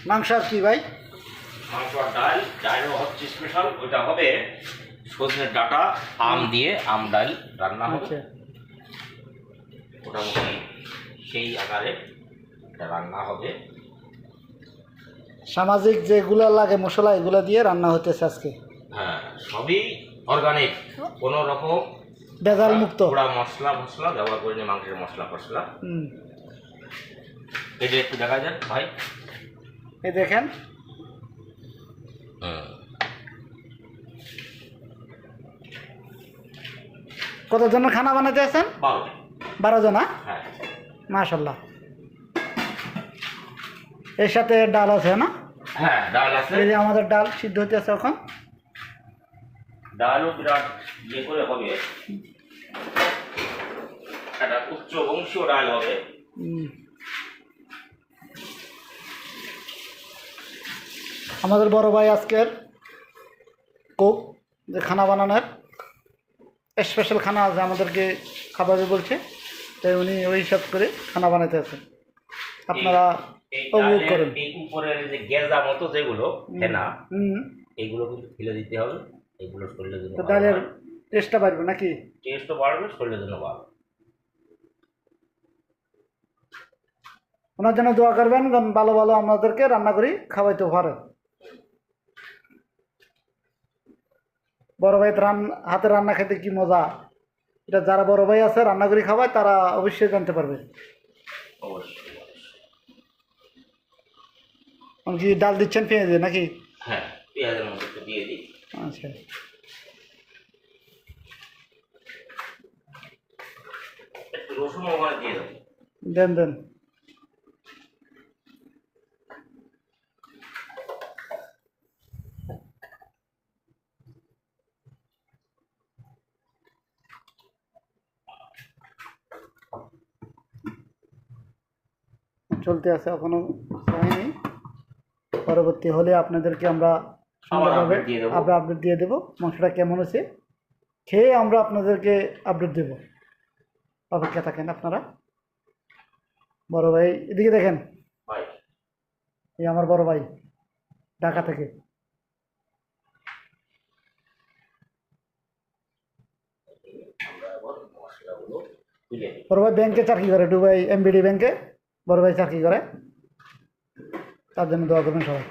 মাংস আর কি ভাই? মাংস আর ডাল। ডালও হচ্ছে স্পেশাল, ওইটা হবে সজনের ডাঁটা আম দিয়ে আম ডাল রান্না হবে। আচ্ছা, মোটামুটি সেই আকারে একটা রান্না হবে। সামাজিক যেগুলো লাগে মশলা এগুলো দিয়ে রান্না হতেছে আজকে। হ্যাঁ, সবই অর্গানিক, কোনো রকম ভেজাল মুক্ত। পোড়া মশলা ব্যবহার করিনি মাংসের মশলা। এটা একটু দেখা যাক ভাই। এই দেখেন, কতজনের খানা বানাতে আছেন? 12 জন। হ্যাঁ, মাশাল্লাহ। এর সাথে ডাল আছে না? হ্যাঁ ডাল আছে। এই যে আমাদের ডাল সিদ্ধ হতে আছে এখন। ডালও বিরাট ইয়ে করে হবে, একটা উচ্চ বংশীয় ডাল হবে। আমাদের বড় ভাই আজকের কুক, যে খানা বানানোর স্পেশাল খানা আছে আমাদেরকে খাবারে বলছে, তাই উনি ওই হিসাব করে খানা বানাতে আছে। আপনারা উপভোগ করেন। এই উপরের যে গেজা মতো যেগুলো ফেনা, এইগুলো কিন্তু ফেলে দিতে হবে। এইগুলো শরীরের জন্য ডালের টেস্টটা বাড়বে নাকি? টেস্টও বাড়বে, শরীরের জন্য ভালো। ওনার জন্য দোয়া করবেন, কারণ ভালো ভালো আমাদেরকে রান্না করি খাওয়াইতে পারে। বড় ভাই হাতে রান্না খেতে কি মজা, এটা যারা বড় ভাই আছে রান্না করে খাওয়ায় তারা অবশ্যই জানতে পারবে। অবশ্যই। কি ডাল দিচ্ছেন পেঁয়াজ দিয়ে নাকি? হ্যাঁ, পেঁয়াজের মধ্যে একটু দিয়ে দিই। আচ্ছা, একটু রসুন ওখানে দিয়ে দেবো। দেন। চলতে আছে, এখনো হয়নি। পরবর্তী হলে আপনাদেরকে আমরা সুন্দরভাবে আপডেট দিয়ে দেবো মাংসটা কেমন হয়েছে, খেয়ে আমরা আপনাদেরকে আপডেট দেব। অপেক্ষা থাকেন আপনারা। বড় ভাই এদিকে দেখেন, এই আমার বড় ভাই ঢাকা থেকে। বড় ভাই ব্যাংকে চাকরি করে, দুবাই এমবিডি ব্যাংকে বড় ভাই চাকরি করে। তার জন্য দোয়া করবেন সবাই।